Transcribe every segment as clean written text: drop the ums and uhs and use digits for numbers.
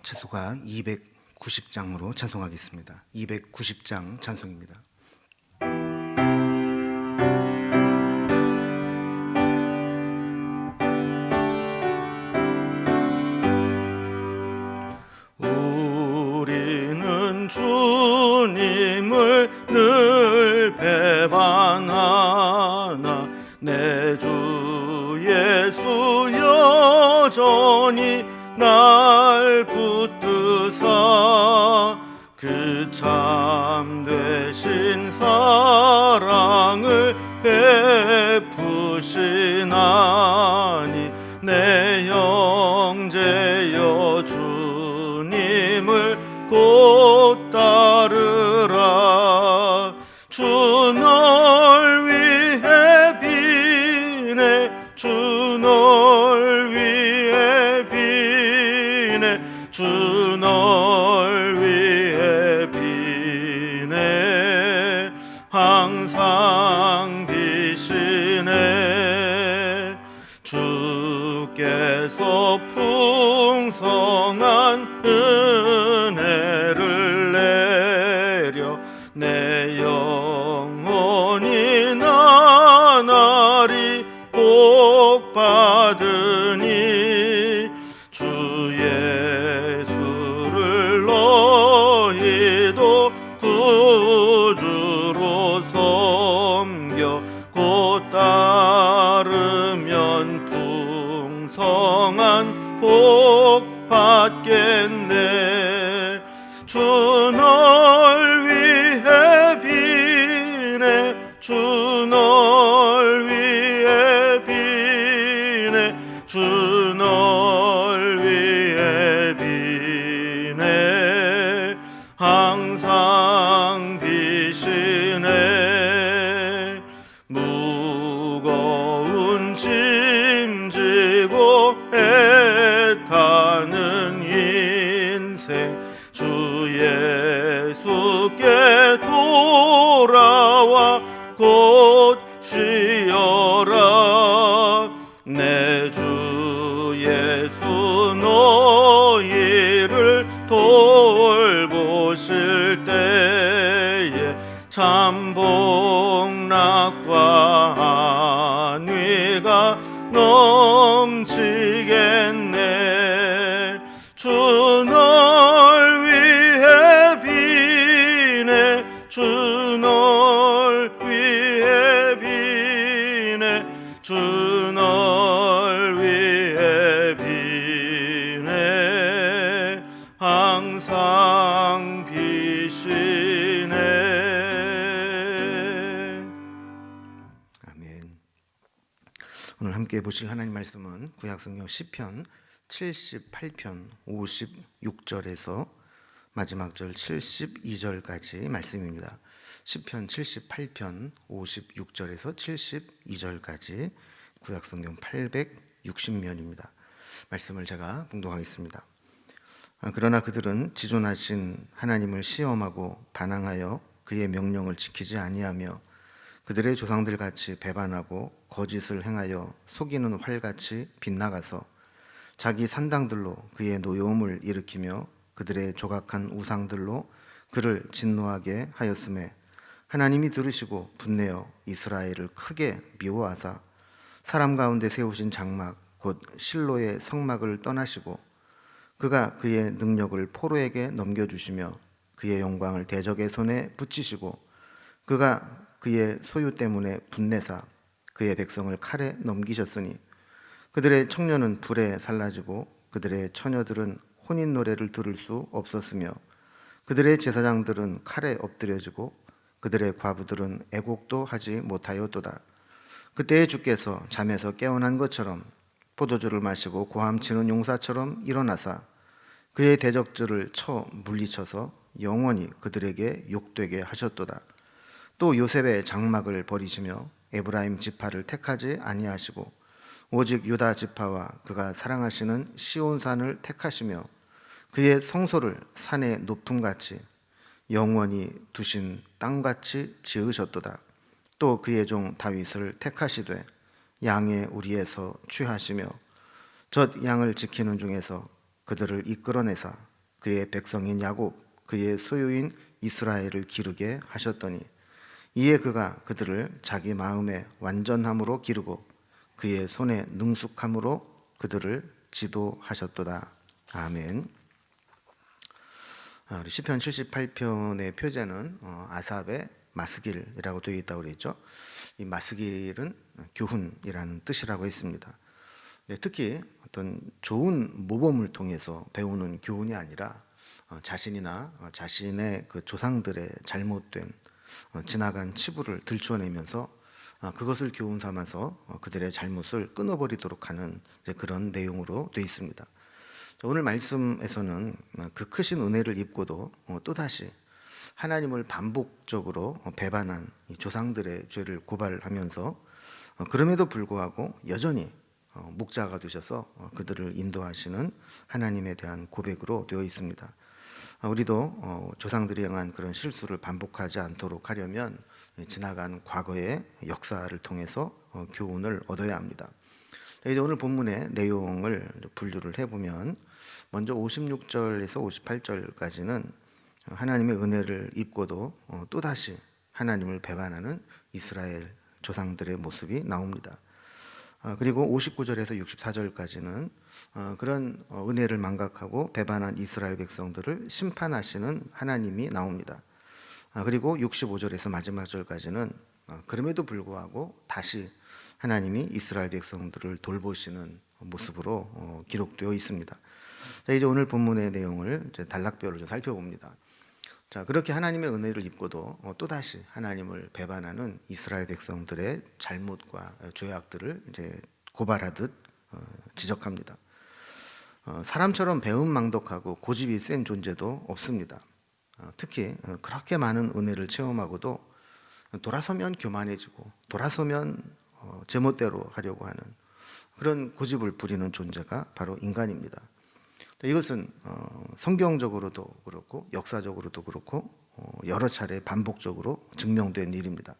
채소가 290장으로 찬송하겠습니다. 290장 찬송입니다. 우리는 주님을 늘 배반하나 내 주 예수 여전히 날 붙드사 그 참되신 사랑을 베푸시나니 내 형제여 주님을 곧 따르라. 주 널 위해 비네 주 널 위해 비네 주 널 위해 비네 항상 비시네. 주께서 풍성한 은혜를 내려 내 영혼이 나날이 복받으니 주 예수를 너희도 구주로 섬겨 곧 따르면 풍성한 복 받겠네. 주 널 위해 비네 주 널 위해 비네 주 널 위해 비네 항상 비시네. 무거운 짐 지고 애타는 인생 주 예수께 돌아와 곧 쉬어라. 내 주 예수 너희를 돌보실 때에 참 복락과 안위가 넘치겠네. 주 널 위해 비네 주 널 위해 비네 주 널 위해 비네 항상 비시네. 아멘. 오늘 함께 보실 하나님 말씀은 구약성경 시편 78편 56절에서 마지막 절 72절까지 말씀입니다. 시편 78편 56절에서 72절까지 구약성경 860면입니다. 말씀을 제가 봉독하겠습니다. 그러나 그들은 지존하신 하나님을 시험하고 반항하여 그의 명령을 지키지 아니하며 그들의 조상들 같이 배반하고 거짓을 행하여 속이는 활같이 빗나가서 자기 산당들로 그의 노여움을 일으키며 그들의 조각한 우상들로 그를 진노하게 하였음에 하나님이 들으시고 분내어 이스라엘을 크게 미워하사 사람 가운데 세우신 장막 곧 실로의 성막을 떠나시고 그가 그의 능력을 포로에게 넘겨주시며 그의 영광을 대적의 손에 붙이시고 그가 그의 소유 때문에 분내사 그의 백성을 칼에 넘기셨으니 그들의 청년은 불에 살라지고 그들의 처녀들은 혼인 노래를 들을 수 없었으며 그들의 제사장들은 칼에 엎드려지고 그들의 과부들은 애곡도 하지 못하였도다. 그때에 주께서 잠에서 깨어난 것처럼 포도주를 마시고 고함치는 용사처럼 일어나사 그의 대적들을 쳐 물리쳐서 영원히 그들에게 욕되게 하셨도다. 또 요셉의 장막을 버리시며 에브라임 지파를 택하지 아니하시고 오직 유다 지파와 그가 사랑하시는 시온산을 택하시며 그의 성소를 산의 높음같이 영원히 두신 땅같이 지으셨도다. 또 그의 종 다윗을 택하시되 양의 우리에서 취하시며 젖 양을 지키는 중에서 그들을 이끌어내사 그의 백성인 야곱, 그의 소유인 이스라엘을 기르게 하셨더니 이에 그가 그들을 자기 마음의 완전함으로 기르고 그의 손의 능숙함으로 그들을 지도하셨도다. 아멘. 우리 시편 78편의 표제는 아삽의 마스길이라고 되어 있다고 그랬죠. 이 마스길은 교훈이라는 뜻이라고 했습니다. 특히 어떤 좋은 모범을 통해서 배우는 교훈이 아니라 자신이나 자신의 그 조상들의 잘못된 지나간 치부를 들추어내면서 그것을 교훈 삼아서 그들의 잘못을 끊어버리도록 하는 그런 내용으로 되어 있습니다. 오늘 말씀에서는 그 크신 은혜를 입고도 또다시 하나님을 반복적으로 배반한 이 조상들의 죄를 고발하면서 그럼에도 불구하고 여전히 목자가 되셔서 그들을 인도하시는 하나님에 대한 고백으로 되어 있습니다. 우리도 조상들이 행한 그런 실수를 반복하지 않도록 하려면 지나간 과거의 역사를 통해서 교훈을 얻어야 합니다. 이제 오늘 본문의 내용을 분류를 해보면 먼저 56절에서 58절까지는 하나님의 은혜를 입고도 또다시 하나님을 배반하는 이스라엘 조상들의 모습이 나옵니다. 그리고 59절에서 64절까지는 그런 은혜를 망각하고 배반한 이스라엘 백성들을 심판하시는 하나님이 나옵니다. 그리고 65절에서 마지막 절까지는 그럼에도 불구하고 다시 하나님이 이스라엘 백성들을 돌보시는 모습으로 기록되어 있습니다. 자, 이제 오늘 본문의 내용을 이제 단락별로 좀 살펴봅니다. 자, 그렇게 하나님의 은혜를 입고도 또다시 하나님을 배반하는 이스라엘 백성들의 잘못과 죄악들을 이제 고발하듯 지적합니다. 사람처럼 배은망덕하고 고집이 센 존재도 없습니다. 특히 그렇게 많은 은혜를 체험하고도 돌아서면 교만해지고 돌아서면 제멋대로 하려고 하는 그런 고집을 부리는 존재가 바로 인간입니다. 이것은 성경적으로도 그렇고 역사적으로도 그렇고 여러 차례 반복적으로 증명된 일입니다.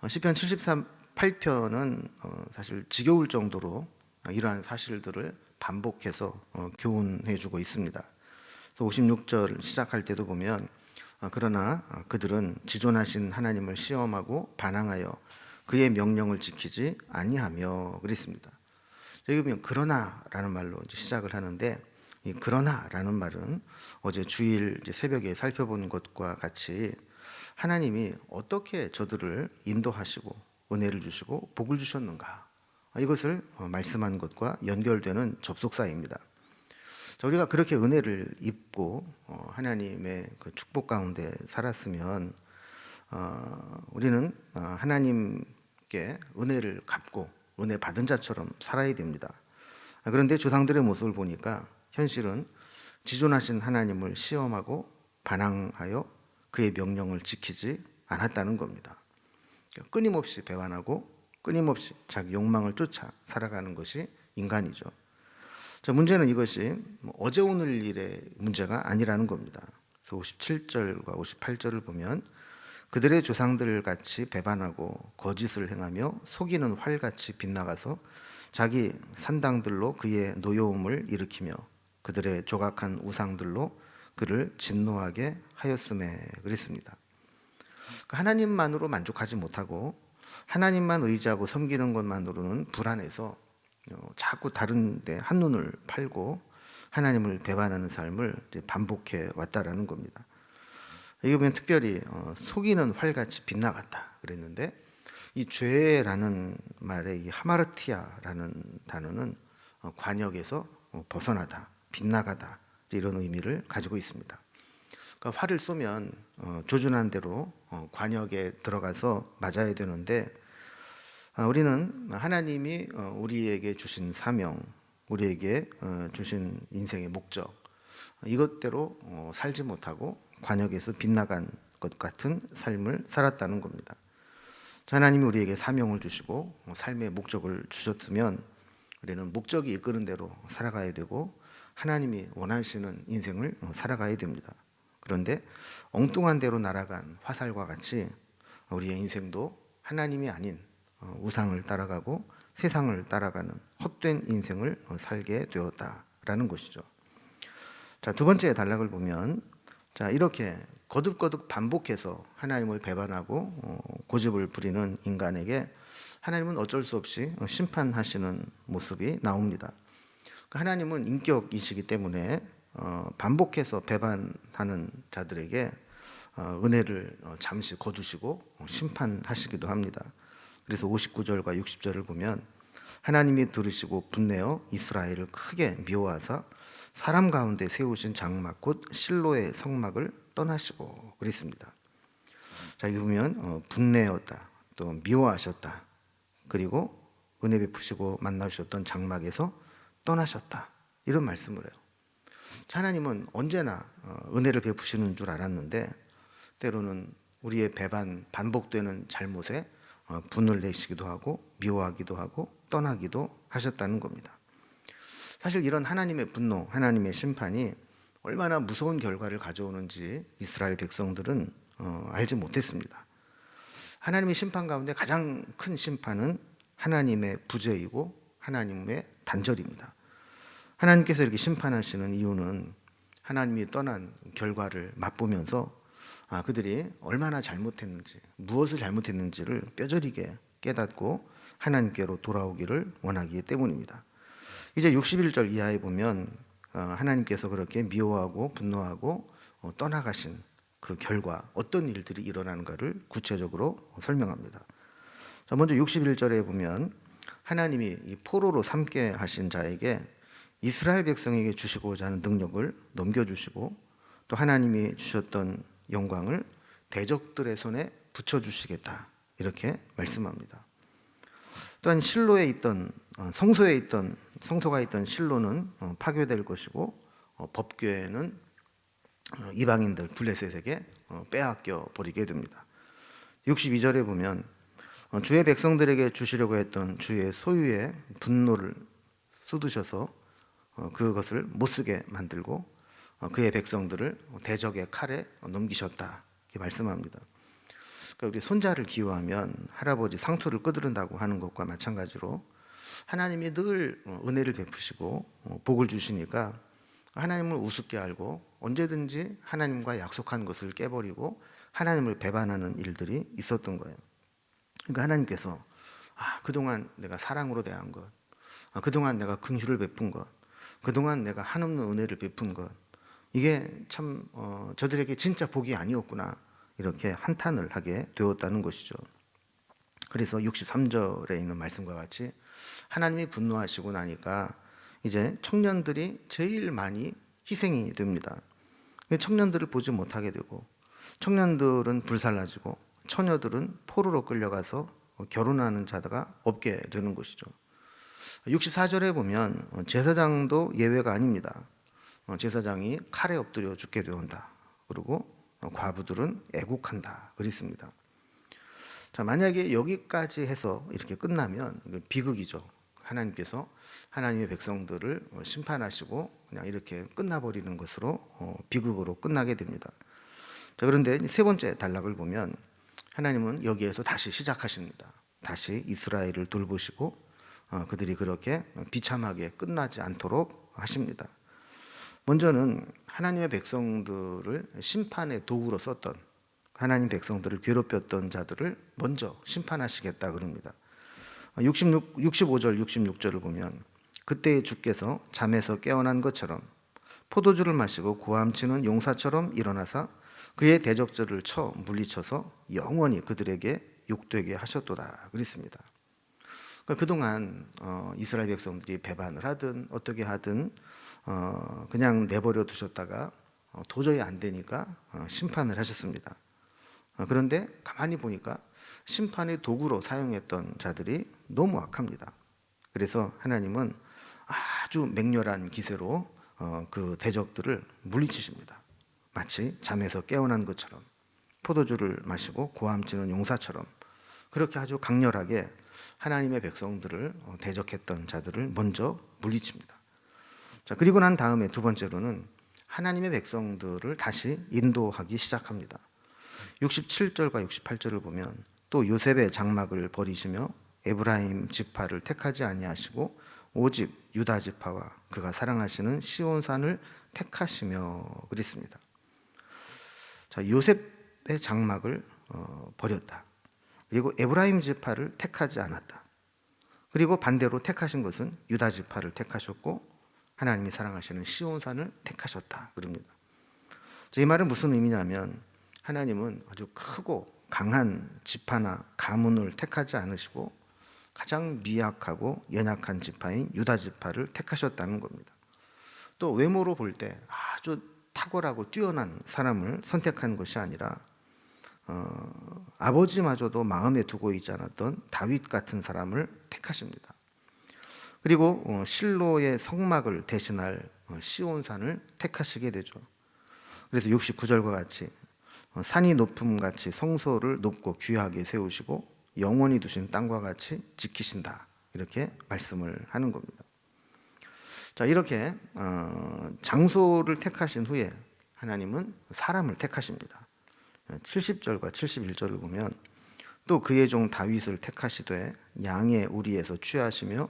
시편 78편은 사실 지겨울 정도로 이러한 사실들을 반복해서 교훈해 주고 있습니다. 56절 시작할 때도 보면 그러나 그들은 지존하신 하나님을 시험하고 반항하여 그의 명령을 지키지 아니하며 그랬습니다. 여기 보면 그러나라는 말로 이제 시작을 하는데 이 그러나라는 말은 어제 주일 이제 새벽에 살펴본 것과 같이 하나님이 어떻게 저들을 인도하시고 은혜를 주시고 복을 주셨는가 이것을 말씀한 것과 연결되는 접속사입니다. 자, 우리가 그렇게 은혜를 입고 하나님의 그 축복 가운데 살았으면 우리는 하나님께 은혜를 갚고 은혜 받은 자처럼 살아야 됩니다. 그런데 조상들의 모습을 보니까 현실은 지존하신 하나님을 시험하고 반항하여 그의 명령을 지키지 않았다는 겁니다. 끊임없이 배반하고 끊임없이 자기 욕망을 쫓아 살아가는 것이 인간이죠. 자, 문제는 이것이 어제 오늘 일의 문제가 아니라는 겁니다. 그래서 57절과 58절을 보면 그들의 조상들 같이 배반하고 거짓을 행하며 속이는 활같이 빗나가서 자기 산당들로 그의 노여움을 일으키며 그들의 조각한 우상들로 그를 진노하게 하였음에 그랬습니다. 하나님만으로 만족하지 못하고 하나님만 의지하고 섬기는 것만으로는 불안해서 자꾸 다른 데 한눈을 팔고 하나님을 배반하는 삶을 반복해 왔다라는 겁니다. 여기 보면 특별히 속이는 활같이 빗나갔다 그랬는데 이 죄라는 말의 이 하마르티아라는 단어는 관역에서 벗어나다, 빗나가다 이런 의미를 가지고 있습니다. 그러니까 활을 쏘면 조준한 대로 관역에 들어가서 맞아야 되는데 우리는 하나님이 우리에게 주신 사명, 우리에게 주신 인생의 목적 이것대로 살지 못하고 관역에서 빗나간 것 같은 삶을 살았다는 겁니다. 하나님이 우리에게 사명을 주시고 삶의 목적을 주셨으면 우리는 목적이 이끄는 대로 살아가야 되고 하나님이 원하시는 인생을 살아가야 됩니다. 그런데 엉뚱한 대로 날아간 화살과 같이 우리의 인생도 하나님이 아닌 우상을 따라가고 세상을 따라가는 헛된 인생을 살게 되었다라는 것이죠. 자, 두 번째 단락을 보면 자, 이렇게 거듭거듭 반복해서 하나님을 배반하고 고집을 부리는 인간에게 하나님은 어쩔 수 없이 심판하시는 모습이 나옵니다. 하나님은 인격이시기 때문에 반복해서 배반하는 자들에게 은혜를 잠시 거두시고 심판하시기도 합니다. 그래서 59절과 60절을 보면 하나님이 들으시고 분내어 이스라엘을 크게 미워하사 사람 가운데 세우신 장막 곧 실로의 성막을 떠나시고 그랬습니다. 자, 여기 보면 분내었다, 또 미워하셨다, 그리고 은혜 베푸시고 만나주셨던 장막에서 떠나셨다, 이런 말씀을 해요. 하나님은 언제나 은혜를 베푸시는 줄 알았는데 때로는 우리의 반복되는 잘못에 분을 내시기도 하고 미워하기도 하고 떠나기도 하셨다는 겁니다. 사실 이런 하나님의 분노, 하나님의 심판이 얼마나 무서운 결과를 가져오는지 이스라엘 백성들은 알지 못했습니다. 하나님의 심판 가운데 가장 큰 심판은 하나님의 부재이고 하나님의 단절입니다. 하나님께서 이렇게 심판하시는 이유는 하나님이 떠난 결과를 맛보면서 그들이 얼마나 잘못했는지, 무엇을 잘못했는지를 뼈저리게 깨닫고 하나님께로 돌아오기를 원하기 때문입니다. 이제 61절 이하에 보면 하나님께서 그렇게 미워하고 분노하고 떠나가신 그 결과 어떤 일들이 일어나는가를 구체적으로 설명합니다. 자, 먼저 61절에 보면 하나님이 이 포로로 삼게 하신 자에게 이스라엘 백성에게 주시고자 하는 능력을 넘겨주시고 또 하나님이 주셨던 영광을 대적들의 손에 붙여주시겠다, 이렇게 말씀합니다. 또한 실로에 있던 성소가 있던 실로는 파괴될 것이고 법궤는 이방인들 블레셋에게 빼앗겨 버리게 됩니다. 62절에 보면 주의 백성들에게 주시려고 했던 주의 소유의 분노를 쏟으셔서 그것을 못 쓰게 만들고 그의 백성들을 대적의 칼에 넘기셨다, 이렇게 말씀합니다. 그러니까 우리 손자를 기워하면 할아버지 상투를 끄드른다고 하는 것과 마찬가지로 하나님이 늘 은혜를 베푸시고 복을 주시니까 하나님을 우습게 알고 언제든지 하나님과 약속한 것을 깨버리고 하나님을 배반하는 일들이 있었던 거예요. 그러니까 하나님께서 그동안 내가 사랑으로 대한 것, 그동안 내가 긍휼을 베푼 것, 그동안 내가 한없는 은혜를 베푼 것, 이게 참 저들에게 진짜 복이 아니었구나, 이렇게 한탄을 하게 되었다는 것이죠. 그래서 63절에 있는 말씀과 같이 하나님이 분노하시고 나니까 이제 청년들이 제일 많이 희생이 됩니다. 청년들을 보지 못하게 되고 청년들은 불살라지고 처녀들은 포로로 끌려가서 결혼하는 자가 없게 되는 것이죠. 64절에 보면 제사장도 예외가 아닙니다. 제사장이 칼에 엎드려 죽게 되온다. 그리고 과부들은 애국한다, 그랬습니다. 자, 만약에 여기까지 해서 이렇게 끝나면 비극이죠. 하나님께서 하나님의 백성들을 심판하시고 그냥 이렇게 끝나버리는 것으로 비극으로 끝나게 됩니다. 자, 그런데 세 번째 단락을 보면 하나님은 여기에서 다시 시작하십니다. 다시 이스라엘을 돌보시고 그들이 그렇게 비참하게 끝나지 않도록 하십니다. 먼저는 하나님의 백성들을 심판의 도구로 썼던, 하나님 백성들을 괴롭혔던 자들을 먼저 심판하시겠다 그럽니다. 65절 66절을 보면 그때 주께서 잠에서 깨어난 것처럼 포도주를 마시고 고함치는 용사처럼 일어나사 그의 대적들을 쳐 물리쳐서 영원히 그들에게 욕되게 하셨도다 그랬습니다. 그동안 이스라엘 백성들이 배반을 하든 어떻게 하든 그냥 내버려 두셨다가 도저히 안 되니까 심판을 하셨습니다. 그런데 가만히 보니까 심판의 도구로 사용했던 자들이 너무 악합니다. 그래서 하나님은 아주 맹렬한 기세로 그 대적들을 물리치십니다. 마치 잠에서 깨어난 것처럼 포도주를 마시고 고함치는 용사처럼 그렇게 아주 강렬하게 하나님의 백성들을 대적했던 자들을 먼저 물리칩니다. 자, 그리고 난 다음에 두 번째로는 하나님의 백성들을 다시 인도하기 시작합니다. 67절과 68절을 보면 또 요셉의 장막을 버리시며 에브라임 지파를 택하지 아니하시고 오직 유다 지파와 그가 사랑하시는 시온산을 택하시며 그랬습니다. 자, 요셉의 장막을 버렸다. 그리고 에브라임 지파를 택하지 않았다. 그리고 반대로 택하신 것은 유다 지파를 택하셨고 하나님이 사랑하시는 시온산을 택하셨다. 그럽니다. 이 말은 무슨 의미냐면 하나님은 아주 크고 강한 지파나 가문을 택하지 않으시고 가장 미약하고 연약한 지파인 유다 지파를 택하셨다는 겁니다. 또 외모로 볼 때 아주 탁월하고 뛰어난 사람을 선택한 것이 아니라 아버지마저도 마음에 두고 있지 않았던 다윗 같은 사람을 택하십니다. 그리고 실로의 성막을 대신할 시온산을 택하시게 되죠. 그래서 69절과 같이 산이 높음 같이 성소를 높고 귀하게 세우시고 영원히 두신 땅과 같이 지키신다. 이렇게 말씀을 하는 겁니다. 자, 이렇게 장소를 택하신 후에 하나님은 사람을 택하십니다. 70절과 71절을 보면 또 그의 종 다윗을 택하시되 양의 우리에서 취하시며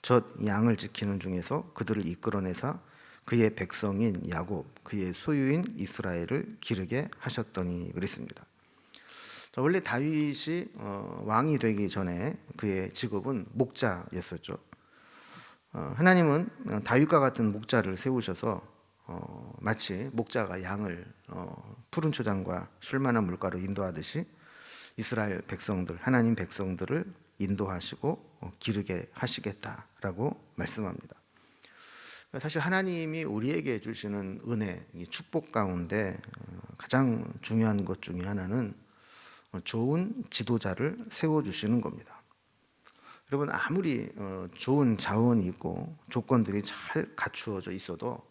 젖 양을 지키는 중에서 그들을 이끌어내사 그의 백성인 야곱 그의 소유인 이스라엘을 기르게 하셨더니 그랬습니다. 자, 원래 다윗이 왕이 되기 전에 그의 직업은 목자였었죠. 하나님은 다윗과 같은 목자를 세우셔서 마치 목자가 양을 푸른 초장과 쉴만한 물가로 인도하듯이 이스라엘 백성들, 하나님 백성들을 인도하시고 기르게 하시겠다라고 말씀합니다. 사실 하나님이 우리에게 주시는 은혜, 축복 가운데 가장 중요한 것 중에 하나는 좋은 지도자를 세워주시는 겁니다. 여러분, 아무리 좋은 자원이 있고 조건들이 잘 갖추어져 있어도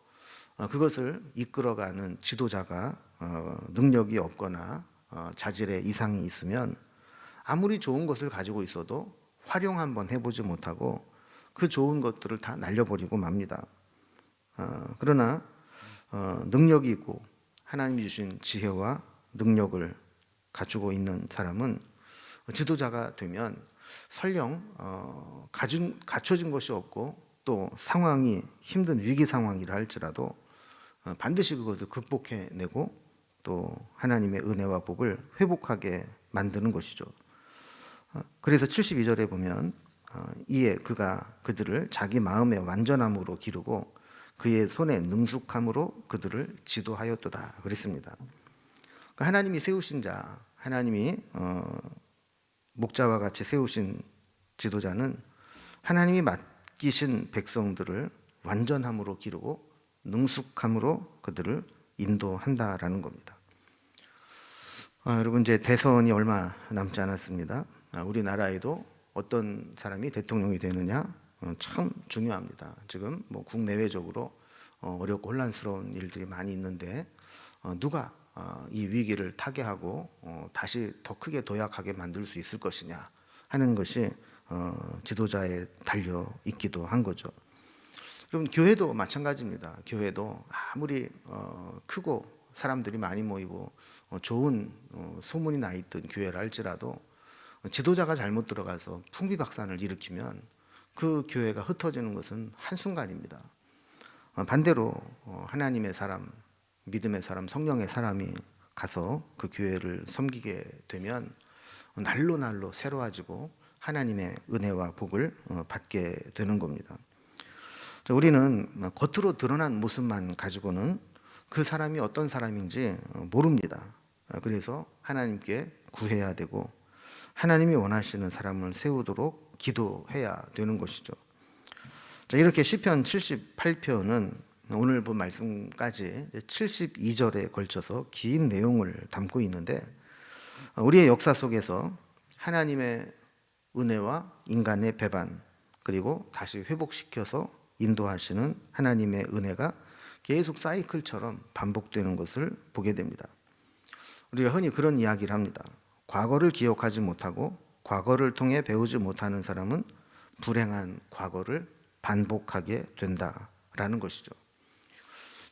그것을 이끌어가는 지도자가 능력이 없거나 자질에 이상이 있으면 아무리 좋은 것을 가지고 있어도 활용 한번 해보지 못하고 그 좋은 것들을 다 날려버리고 맙니다. 그러나 능력이 있고 하나님이 주신 지혜와 능력을 갖추고 있는 사람은 지도자가 되면 설령 갖춰진 것이 없고 또 상황이 힘든 위기 상황이라 할지라도 반드시 그것을 극복해내고 또 하나님의 은혜와 복을 회복하게 만드는 것이죠. 그래서 72절에 보면 이에 그가 그들을 자기 마음의 완전함으로 기르고 그의 손의 능숙함으로 그들을 지도하였도다 그랬습니다. 그러니까 하나님이 세우신 자, 하나님이 목자와 같이 세우신 지도자는 하나님이 맡기신 백성들을 완전함으로 기르고 능숙함으로 그들을 인도한다라는 겁니다. 여러분, 이제 대선이 얼마 남지 않았습니다. 우리나라에도 어떤 사람이 대통령이 되느냐 참 중요합니다. 지금 국내외적으로 어렵고 혼란스러운 일들이 많이 있는데 누가 이 위기를 타개하고 다시 더 크게 도약하게 만들 수 있을 것이냐 하는 것이 지도자에 달려 있기도 한 거죠. 여러분, 교회도 마찬가지입니다. 교회도 아무리 크고 사람들이 많이 모이고 좋은 소문이 나 있던 교회라 할지라도 지도자가 잘못 들어가서 풍비박산을 일으키면 그 교회가 흩어지는 것은 한순간입니다. 반대로 하나님의 사람, 믿음의 사람, 성령의 사람이 가서 그 교회를 섬기게 되면 날로 날로 새로워지고 하나님의 은혜와 복을 받게 되는 겁니다. 우리는 겉으로 드러난 모습만 가지고는 그 사람이 어떤 사람인지 모릅니다. 그래서 하나님께 구해야 되고 하나님이 원하시는 사람을 세우도록 기도해야 되는 것이죠. 이렇게 시편 78편은 오늘 본 말씀까지 72절에 걸쳐서 긴 내용을 담고 있는데 우리의 역사 속에서 하나님의 은혜와 인간의 배반 그리고 다시 회복시켜서 인도하시는 하나님의 은혜가 계속 사이클처럼 반복되는 것을 보게 됩니다. 우리가 흔히 그런 이야기를 합니다. 과거를 기억하지 못하고 과거를 통해 배우지 못하는 사람은 불행한 과거를 반복하게 된다라는 것이죠.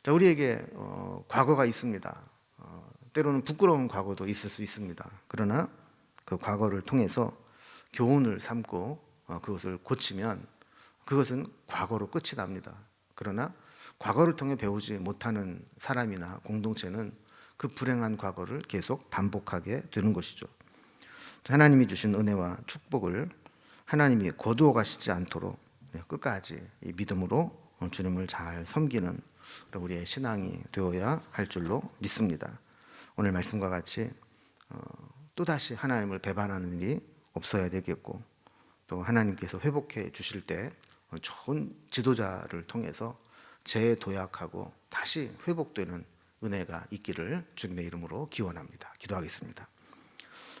우리에게 과거가 있습니다. 때로는 부끄러운 과거도 있을 수 있습니다. 그러나 그 과거를 통해서 교훈을 삼고 그것을 고치면 그것은 과거로 끝이 납니다. 그러나 과거를 통해 배우지 못하는 사람이나 공동체는 그 불행한 과거를 계속 반복하게 되는 것이죠. 하나님이 주신 은혜와 축복을 하나님이 거두어 가시지 않도록 끝까지 이 믿음으로 주님을 잘 섬기는 우리의 신앙이 되어야 할 줄로 믿습니다. 오늘 말씀과 같이 또다시 하나님을 배반하는 일이 없어야 되겠고, 또 하나님께서 회복해 주실 때 좋은 지도자를 통해서 재도약하고 다시 회복되는 은혜가 있기를 주님의 이름으로 기원합니다. 기도하겠습니다.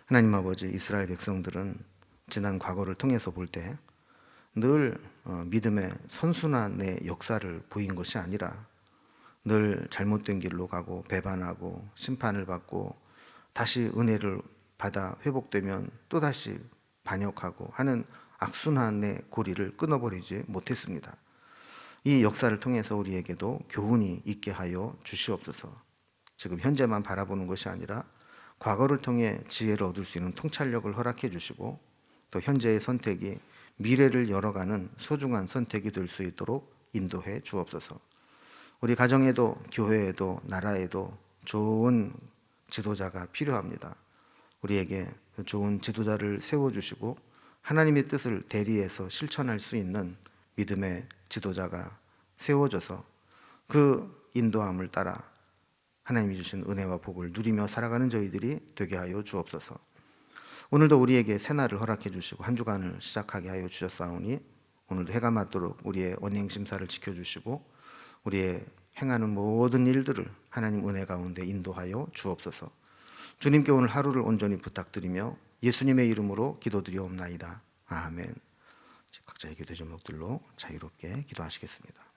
하나님 아버지, 이스라엘 백성들은 지난 과거를 통해서 볼 때 늘 믿음의 선순환의 역사를 보인 것이 아니라 늘 잘못된 길로 가고 배반하고 심판을 받고 다시 은혜를 받아 회복되면 또다시 반역하고 하는 악순환의 고리를 끊어버리지 못했습니다. 이 역사를 통해서 우리에게도 교훈이 있게 하여 주시옵소서. 지금 현재만 바라보는 것이 아니라 과거를 통해 지혜를 얻을 수 있는 통찰력을 허락해 주시고, 또 현재의 선택이 미래를 열어가는 소중한 선택이 될 수 있도록 인도해 주옵소서. 우리 가정에도 교회에도 나라에도 좋은 지도자가 필요합니다. 우리에게 좋은 지도자를 세워주시고 하나님의 뜻을 대리해서 실천할 수 있는 믿음의 지도자가 세워져서 그 인도함을 따라 하나님이 주신 은혜와 복을 누리며 살아가는 저희들이 되게 하여 주옵소서. 오늘도 우리에게 새날을 허락해 주시고 한 주간을 시작하게 하여 주셨사오니 오늘도 해가 맞도록 우리의 언행심사를 지켜주시고 우리의 행하는 모든 일들을 하나님 은혜 가운데 인도하여 주옵소서. 주님께 오늘 하루를 온전히 부탁드리며 예수님의 이름으로 기도드리옵나이다. 아멘. 각자의 기도 제목들로 자유롭게 기도하시겠습니다.